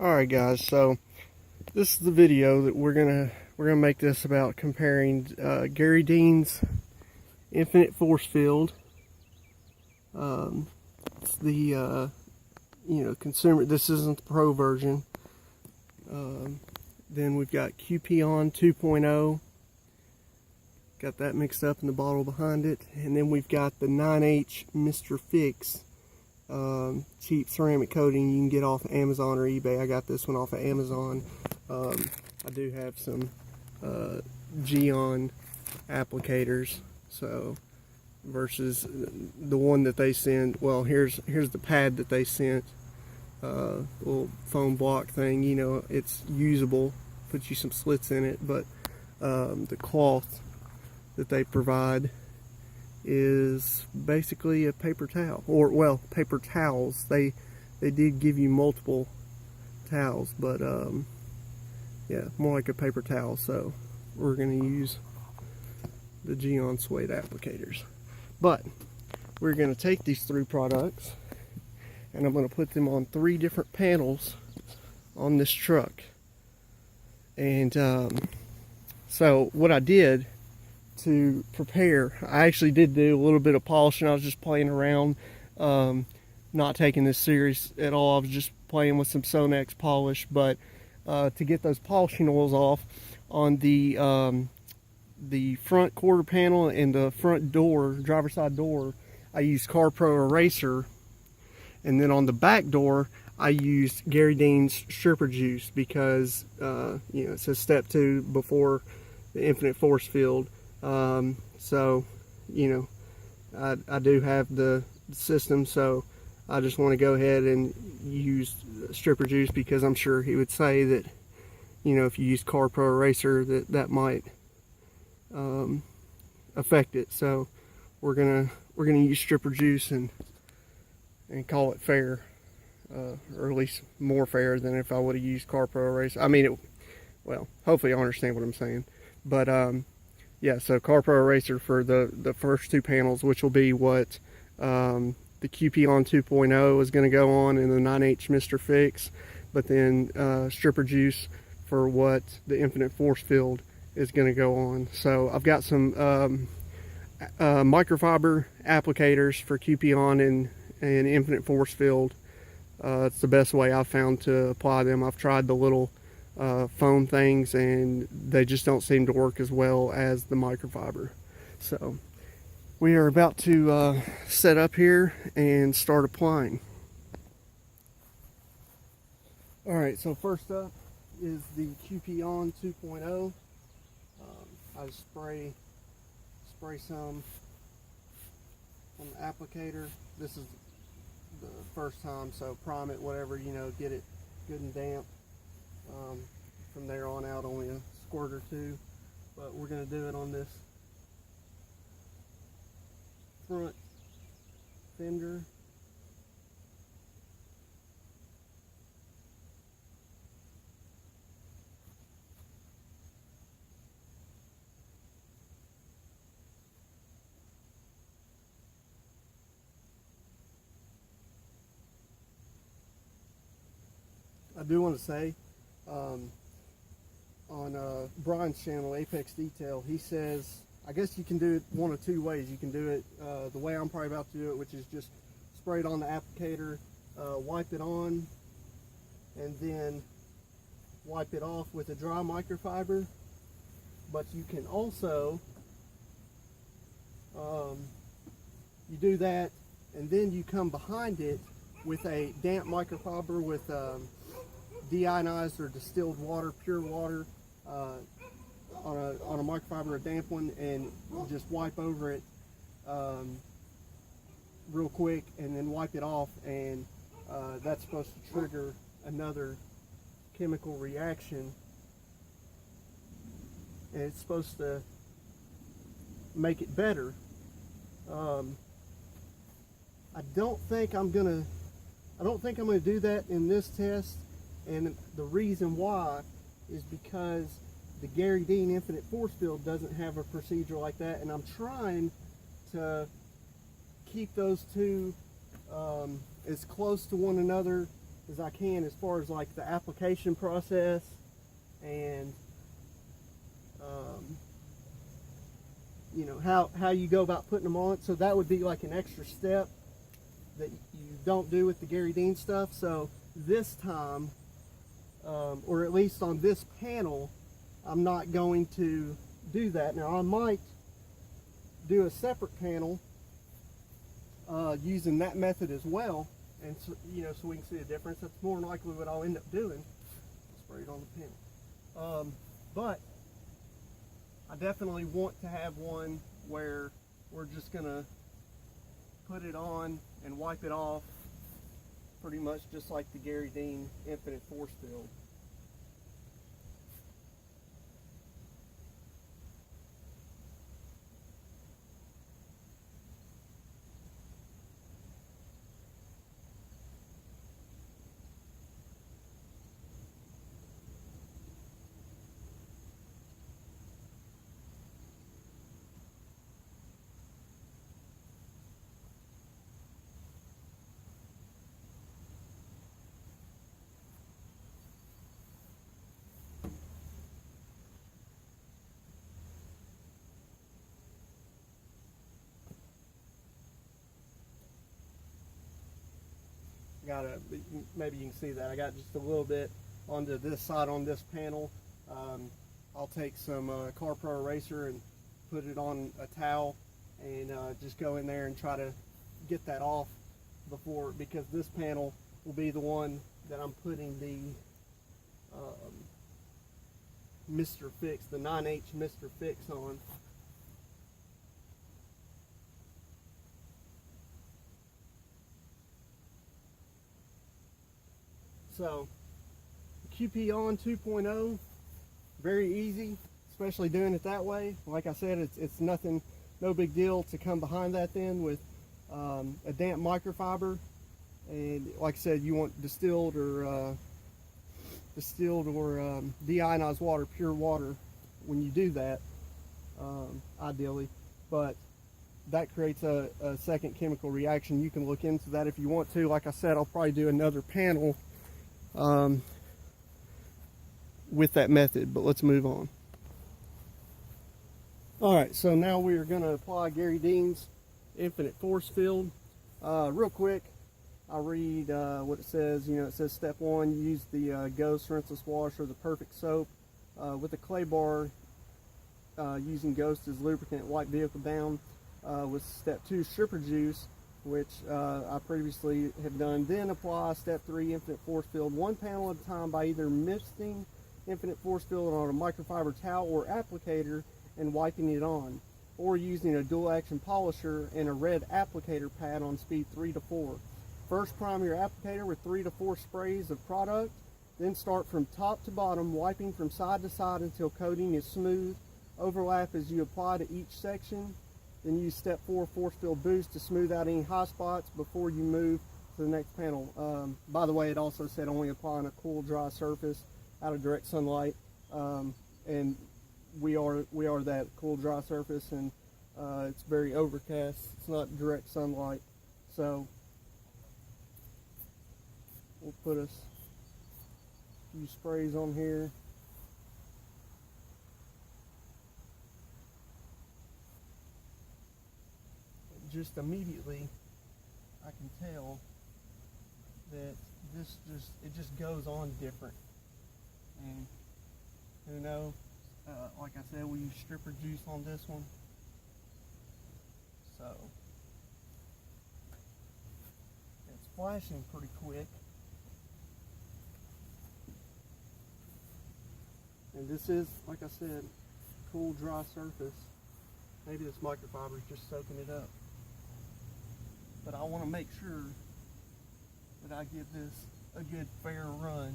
Alright guys, so this is the video that we're gonna make this about comparing Garry Dean's infinite force field. It's the consumer. This isn't the pro version. Then we've got ON2.o. Got that mixed up in the bottle behind it, and then we've got the 9H Mr. Fix cheap ceramic coating you can get off of Amazon or eBay. I got this one off of Amazon. I do have some Geon applicators, so versus the one that they send. Well, here's the pad that they sent, little foam block thing. You know, it's usable, put you some slits in it, but the cloth that they provide is basically a paper towel, or well, paper towels. They did give you multiple towels, but yeah, more like a paper towel. So we're going to use the Geon suede applicators, but we're going to take these three products and I'm going to put them on three different panels on this truck. And so what I did to prepare, I actually did do a little bit of polishing. I was just playing around, not taking this serious at all. I was just playing with some Sonex polish, but to get those polishing oils off on the front quarter panel and the front door, driver's side door, I used CarPro Eraser, and then on the back door I used Garry Dean's stripper juice because it says step 2 before the infinite force field. So I do have the system, so I just want to go ahead and use stripper juice because I'm sure he would say that, if you use CarPro Eraser, that might affect it. So we're gonna use stripper juice and call it fair, or at least more fair than if I would have used CarPro Eraser. I mean, well, hopefully you understand what I'm saying, but yeah, so CarPro Eraser for the first two panels, which will be what the ON2.o is going to go on, and the 9H Mr. Fix, but then stripper juice for what the infinite force field is going to go on. So I've got some microfiber applicators for QP-on and infinite force field. It's the best way I've found to apply them. I've tried the little foam things and they just don't seem to work as well as the microfiber. So we are about to set up here and start applying. Alright, so first up is the ON2.o. I just spray some on the applicator. This is the first time, so prime it, whatever, get it good and damp. From there on out, only a squirt or two, but we're going to do it on this front fender. I do want to say, on Brian's channel, Apex Detail, he says, I guess you can do it one of two ways. You can do it the way I'm probably about to do it, which is just spray it on the applicator, wipe it on, and then wipe it off with a dry microfiber. But you can also, you do that, and then you come behind it with a damp microfiber with deionized or distilled water, pure water, on a microfiber, a damp one, and just wipe over it real quick and then wipe it off, and that's supposed to trigger another chemical reaction, and it's supposed to make it better. I don't think I'm gonna do that in this test. And the reason why is because the Garry Dean Infinite Force Field doesn't have a procedure like that, and I'm trying to keep those two as close to one another as I can as far as like the application process and you know, how you go about putting them on. So that would be like an extra step that you don't do with the Garry Dean stuff. So this time, or at least on this panel, I'm not going to do that. Now I might do a separate panel using that method as well, and so, you know, so we can see the difference. That's more than likely what I'll end up doing. Spray it on the panel. But I definitely want to have one where we're just gonna put it on and wipe it off, pretty much just like the Garry Dean Infinite Force Field. Maybe you can see that I got just a little bit onto this side on this panel. I'll take some Car Pro Eraser and put it on a towel and just go in there and try to get that off before, because this panel will be the one that I'm putting the Mr. Fix, the 9H Mr. Fix on. So QP on 2.0, very easy, especially doing it that way. Like I said, it's nothing, no big deal to come behind that then with a damp microfiber. And like I said, you want distilled or deionized water, pure water, when you do that, ideally. But that creates a second chemical reaction. You can look into that if you want to. Like I said, I'll probably do another panel with that method, but let's move on. Alright, so now we are going to apply Garry Dean's Infinite Force Field. Real quick, I'll read what it says. You know, it says step 1, use the Ghost rinseless wash or the Perfect soap with a clay bar, using Ghost as lubricant, wipe vehicle down with step 2, stripper juice, which I previously have done. Then apply step 3, Infinite Force Field, one panel at a time by either misting Infinite Force Field on a microfiber towel or applicator and wiping it on, or using a dual action polisher and a red applicator pad on speed 3 to 4. First prime your applicator with 3 to 4 sprays of product, then start from top to bottom, wiping from side to side until coating is smooth. Overlap as you apply to each section. Then use step 4, Force Field Boost, to smooth out any hot spots before you move to the next panel. By the way, it also said only apply on a cool, dry surface out of direct sunlight, and we are that cool, dry surface, and it's very overcast. It's not direct sunlight, so we'll put a few sprays on here. Just immediately I can tell that it just goes on different, and who knows, like I said, we use stripper juice on this one, so it's flashing pretty quick, and this is, like I said, cool, dry surface. Maybe this microfiber is just soaking it up. But I want to make sure that I give this a good fair run.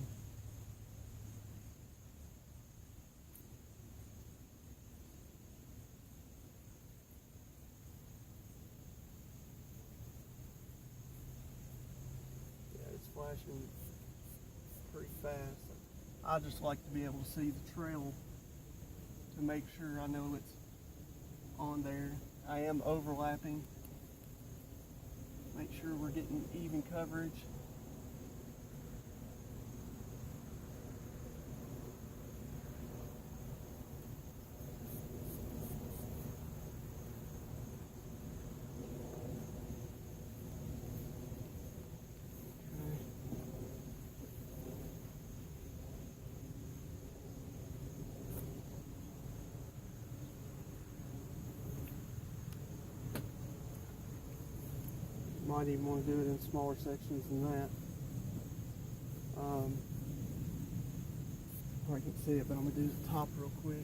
Yeah, it's flashing pretty fast. I just like to be able to see the trail to make sure I know it's on there. I am overlapping. Make sure we're getting even coverage. might even want to do it in smaller sections than that. I can't see it, but I'm going to do the top real quick.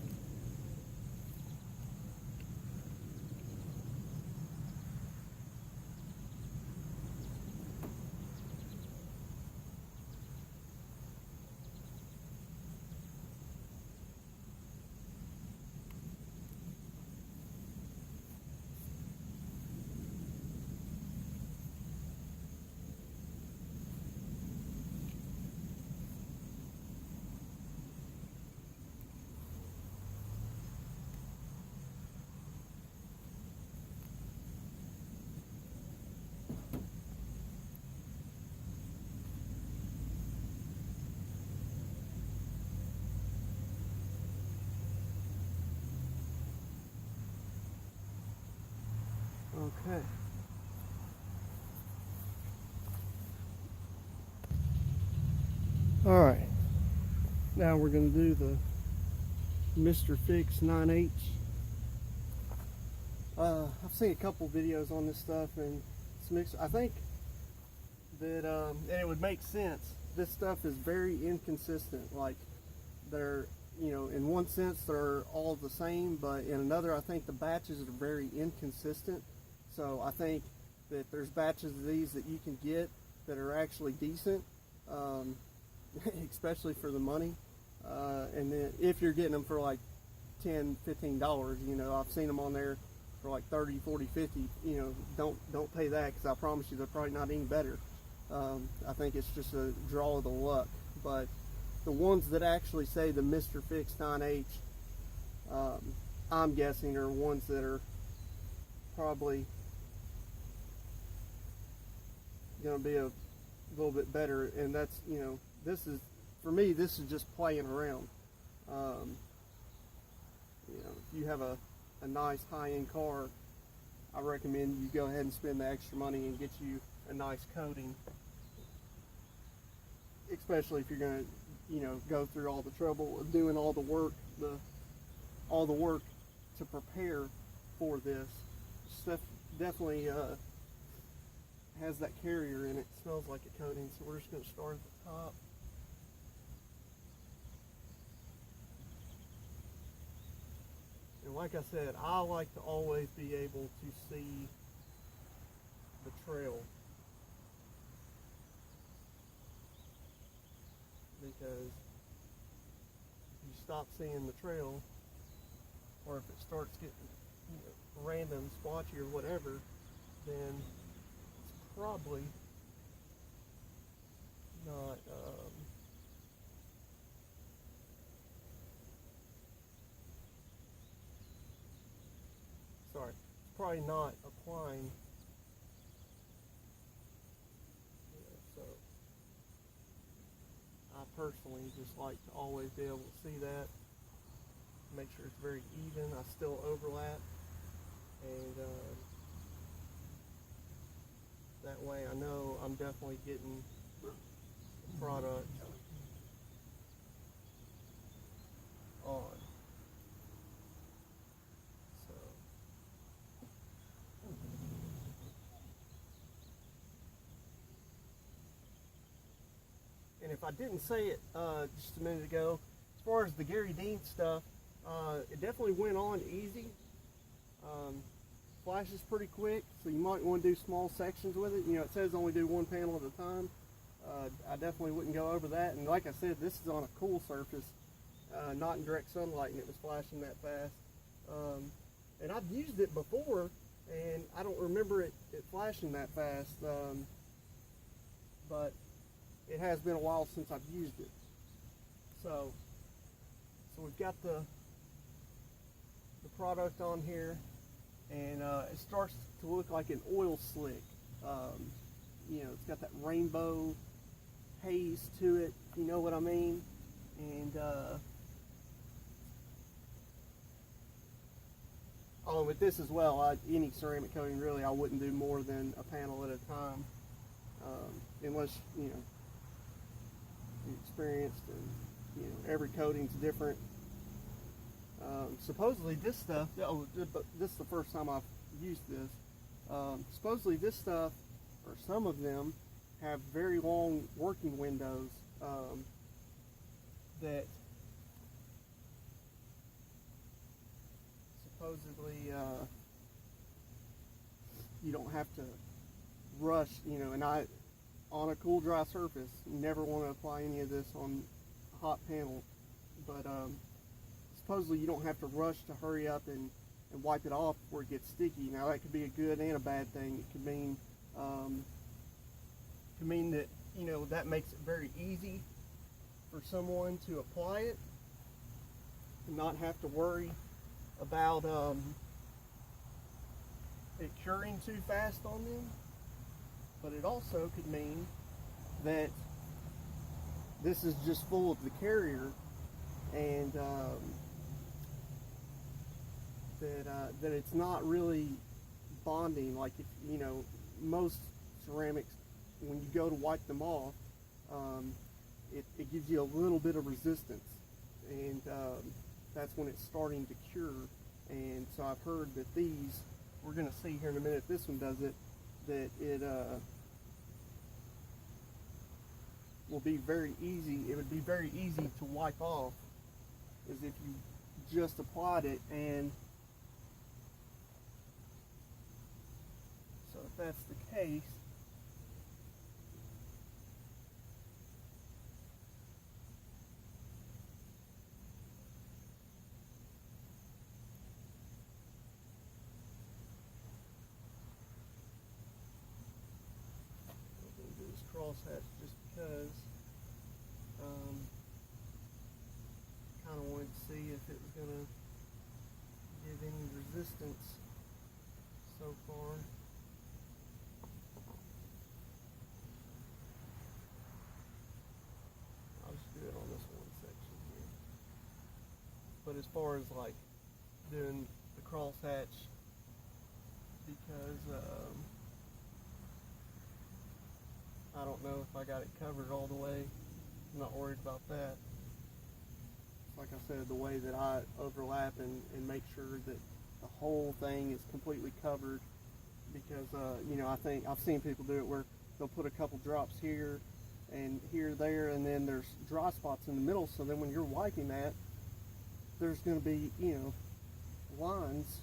Okay. All right. Now we're going to do the Mr. Fix 9H. I've seen a couple videos on this stuff, and it's mixed. I think that and it would make sense. This stuff is very inconsistent. Like, they're, you know, in one sense they're all the same, but in another, I think the batches are very inconsistent. So I think that there's batches of these that you can get that are actually decent, especially for the money. And then if you're getting them for like $10, $15, you know, I've seen them on there for like 30, 40, 50. You know, don't pay that, because I promise you they're probably not any better. I think it's just a draw of the luck. But the ones that actually say the Mr. Fix 9H, I'm guessing are ones that are probably going to be a little bit better. And that's, you know, this is, for me, this is just playing around. You know, if you have a nice high-end car, I recommend you go ahead and spend the extra money and get you a nice coating, especially if you're going to, you know, go through all the trouble of doing all the work, to prepare for this. Stuff definitely has that carrier in it. Smells like a coating, so we're just going to start at the top. And like I said, I like to always be able to see the trail, because if you stop seeing the trail, or if it starts getting, you know, random, splotchy or whatever, then it's probably not it's probably not applying. You know, so I personally just like to always be able to see that, make sure it's very even. I still overlap, and that way I know I'm definitely getting the product on. So, and if I didn't say it just a minute ago, as far as the Garry Dean stuff, it definitely went on easy. Flashes pretty quick, so you might want to do small sections with it. You know, it says only do one panel at a time. I definitely wouldn't go over that. And like I said, this is on a cool surface, not in direct sunlight, and it was flashing that fast. And I've used it before, and I don't remember it flashing that fast. But it has been a while since I've used it. So we've got the product on here, and it starts to look like an oil slick. You know, it's got that rainbow haze to it, you know what I mean? And oh, with this as well, any ceramic coating really, I wouldn't do more than a panel at a time, unless, you know, you're experienced, and you know, every coating's different. Supposedly this stuff, this is the first time I've used this. Supposedly this stuff or some of them, have very long working windows that supposedly you don't have to rush, and on a cool dry surface, you never want to apply any of this on a hot panel, but supposedly you don't have to rush to hurry up and wipe it off before it gets sticky. Now that could be a good and a bad thing. It could mean that that makes it very easy for someone to apply it and not have to worry about it curing too fast on them. But it also could mean that this is just full of the carrier, and that it's not really bonding. Like, if most ceramics, when you go to wipe them off, it gives you a little bit of resistance, and that's when it's starting to cure. And so I've heard that these, we're going to see here in a minute if this one does it, that it will be very easy. It would be very easy to wipe off, as if you just applied it. And so if that's the case, crosshatch just because kind of wanted to see if it was going to give any resistance so far. I'll just do it on this one section here. But as far as like doing the crosshatch, because I don't know if I got it covered all the way. I'm not worried about that. Like I said, the way that I overlap and make sure that the whole thing is completely covered, because I think I've seen people do it where they'll put a couple drops here and here, there, and then there's dry spots in the middle, so then when you're wiping that, there's going to be lines,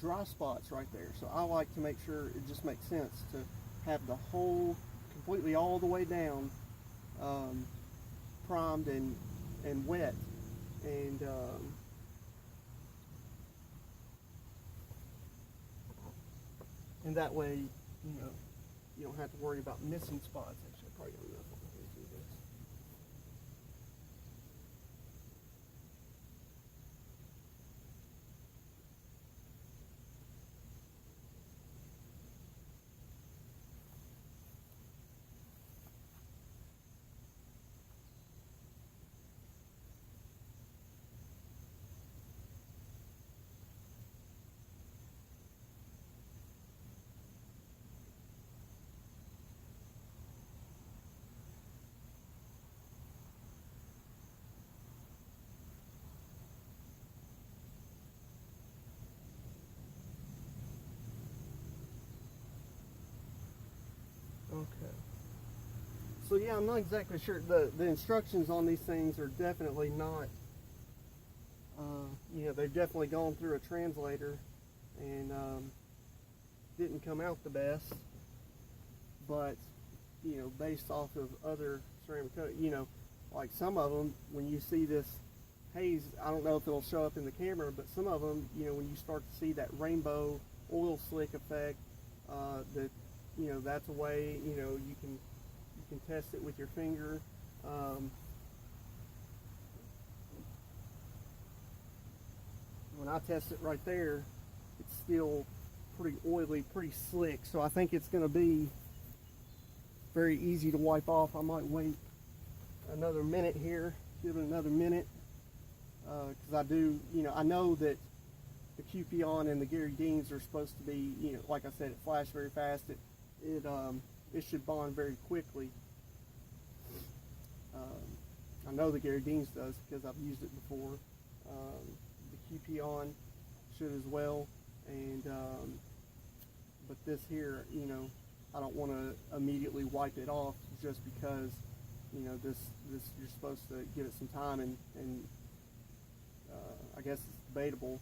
dry spots right there. So I like to make sure it just makes sense to have the whole completely all the way down primed and wet, and that way you don't have to worry about missing spots. Actually, I probably got enough on here to do this. Okay. So yeah, I'm not exactly sure. The instructions on these things are definitely not, they've definitely gone through a translator and didn't come out the best. But, based off of other ceramic coatings, like some of them, when you see this haze, I don't know if it'll show up in the camera, but some of them, when you start to see that rainbow oil slick effect, that that's a way you can test it with your finger. When I test it right there, it's still pretty oily, pretty slick, so I think it's going to be very easy to wipe off. I might wait another minute here, give it another minute, because I do, I know that the QP-ON and the Garry Deans are supposed to be, like I said, it flashed very fast. It should bond very quickly. I know the Garry Deans does because I've used it before. The QP-ON should as well, and but this here, I don't want to immediately wipe it off just because, you know, this you're supposed to give it some time, and I guess it's debatable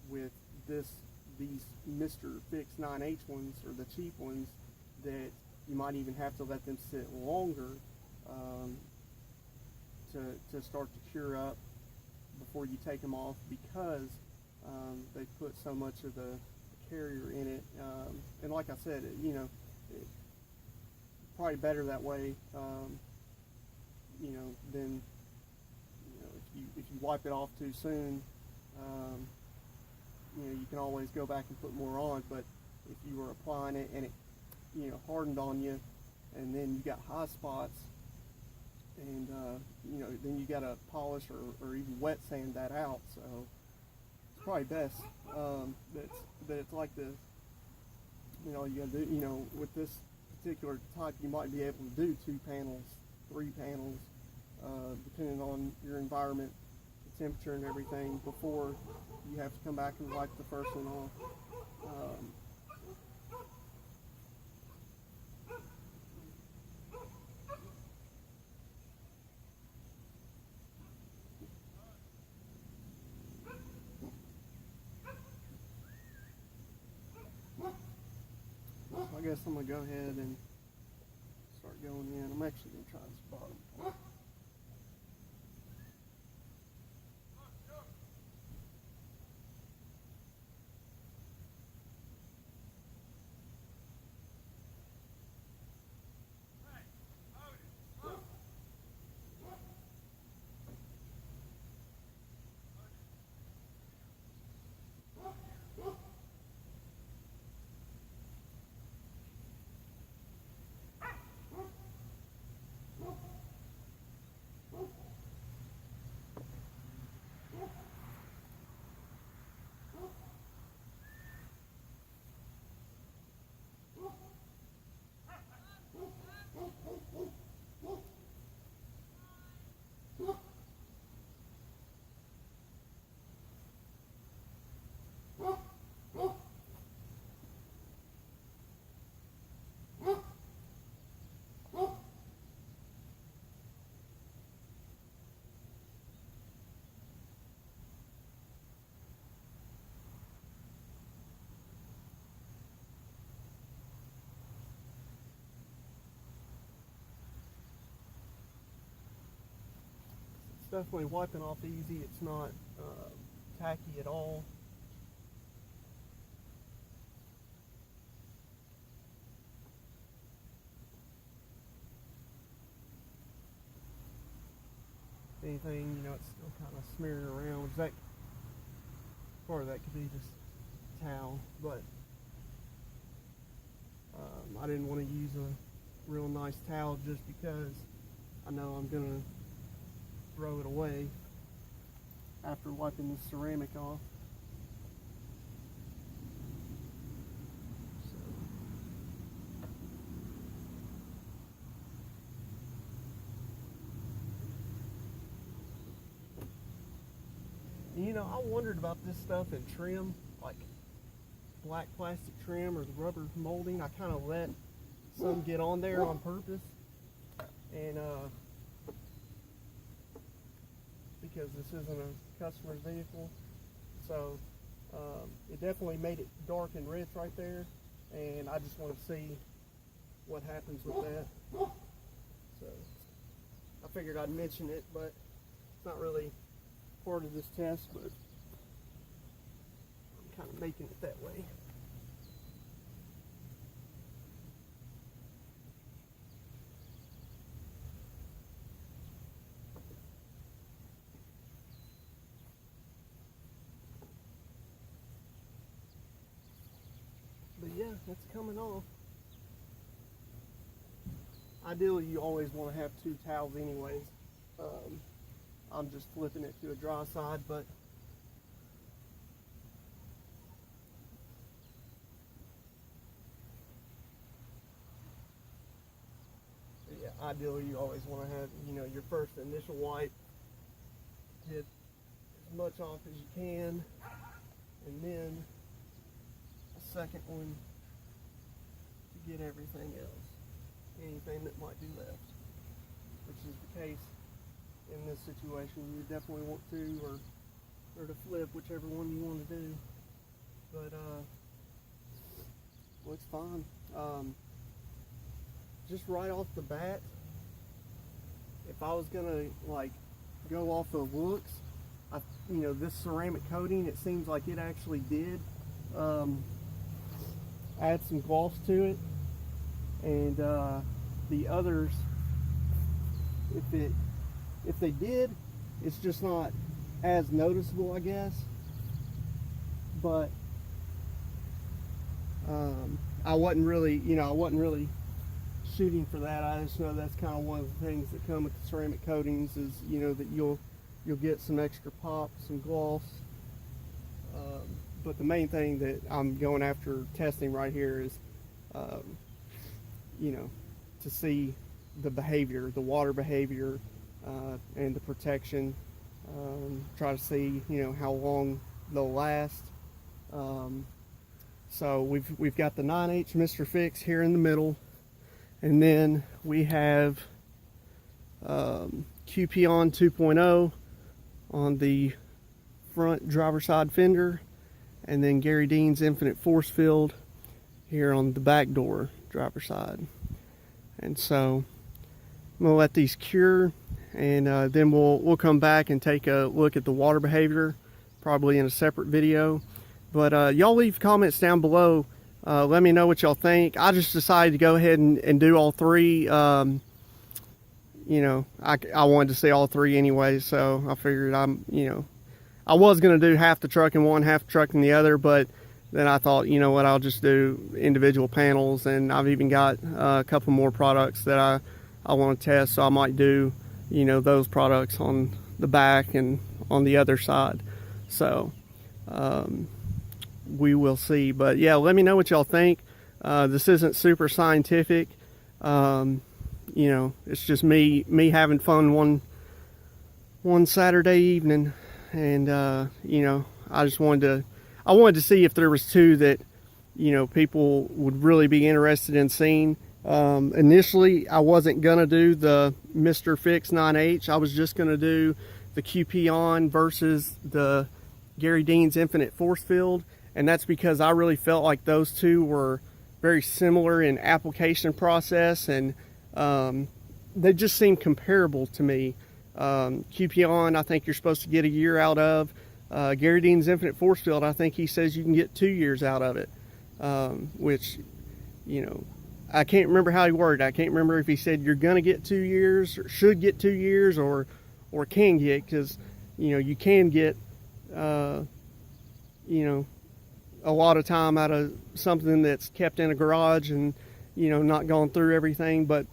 with these Mr. Fix 9H ones, or the cheap ones, that you might even have to let them sit longer to start to cure up before you take them off, because they put so much of the carrier in it. And like I said, you know, probably better that way, you know, than, you know, if you wipe it off too soon, you know, you can always go back and put more on. But if you were applying it and it, you know, hardened on you, and then you got hot spots, and you know, then you got to polish or even wet sand that out. So it's probably best that it's like the, you know, you gotta do, you know, with this particular type, you might be able to do 2 panels, 3 panels, depending on your environment, the temperature and everything, before you have to come back and wipe the first one off. I guess I'm going to go ahead and start going in. I'm actually going to try this bottom part. It's definitely wiping off easy. It's not tacky at all. Anything, you know, it's still kind of smearing around. That part of that could be just towel, but I didn't want to use a real nice towel just because I know I'm gonna throw it away after wiping the ceramic off. You know, I wondered about this stuff in trim, like black plastic trim or the rubber molding. I kind of let some get on there on purpose, and because this isn't a customer's vehicle, so it definitely made it dark and rich right there, and I just want to see what happens with that. So I figured I'd mention it, but it's not really part of this test, but I'm kind of making it that way. But yeah, that's coming off. Ideally, you always want to have 2 towels anyways. I'm just flipping it to a dry side, but yeah, ideally you always want to have, you know, your first initial wipe, get as much off as you can, and then a second one to get everything else, anything that might be left, which is the case in this situation. You definitely want to, or to flip, whichever one you want to do. But looks fine. Just right off the bat, if I was gonna like go off the looks, this ceramic coating, it seems like it actually did add some gloss to it, and the others, if they did, it's just not as noticeable, I guess. But I wasn't really shooting for that. I just know that's kind of one of the things that come with the ceramic coatings is, that you'll get some extra pop, some gloss. But the main thing that I'm going after testing right here is, to see the behavior, the water behavior, and the protection. Try to see, how long they'll last. So we've got the 9H Mr. Fix here in the middle, and then we have QP ON 2.o on the front driver side fender, and then Garry Dean's Infinite Force Field here on the back door driver side. And so I'm gonna let these cure, and then we'll come back and take a look at the water behavior, probably in a separate video. But y'all leave comments down below. Let me know what y'all think. I just decided to go ahead and do all three. I wanted to see all three anyway, so I figured I was going to do half the truck in one, half the truck in the other, but then I thought, I'll just do individual panels, and I've even got a couple more products that I want to test, so I might do, those products on the back and on the other side. So we will see. But yeah, let me know what y'all think. This isn't super scientific. It's just me having fun one Saturday evening, and I just wanted to see if there was two that people would really be interested in seeing. Initially I wasn't gonna do the Mr. Fix 9H. I was just gonna do the QP ON versus the Garry Dean's Infinite Force Field, and that's because I really felt like those two were very similar in application process, and they just seemed comparable to me. QP ON, I think you're supposed to get a year out of. Garry Dean's Infinite Force Field, I think he says you can get 2 years out of it, which, I can't remember how he worded it. I can't remember if he said you're going to get 2 years, or should get 2 years, or can get, because, you can get, a lot of time out of something that's kept in a garage and, not gone through everything. But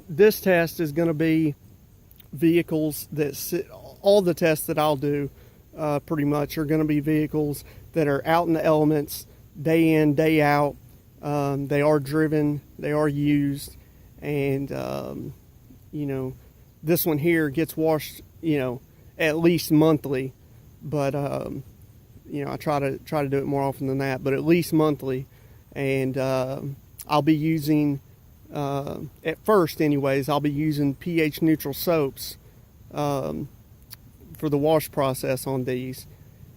this test is going to be vehicles that all the tests that I'll do pretty much are going to be vehicles that are out in the elements day in, day out. They are driven, they are used, and this one here gets washed at least monthly, but I try to do it more often than that, but at least monthly. And I'll be using at first anyways, I'll be using pH neutral soaps for the wash process on these,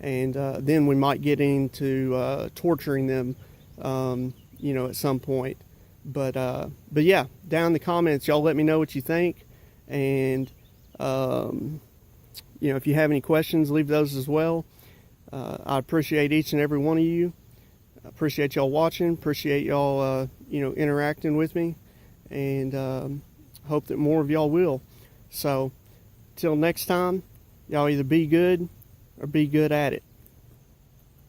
and then we might get into torturing them at some point. But yeah, down in the comments, y'all let me know what you think, and if you have any questions, leave those as well. I appreciate each and every one of you. I appreciate y'all watching, appreciate y'all interacting with me, and hope that more of y'all will. So till next time, y'all either be good or be good at it.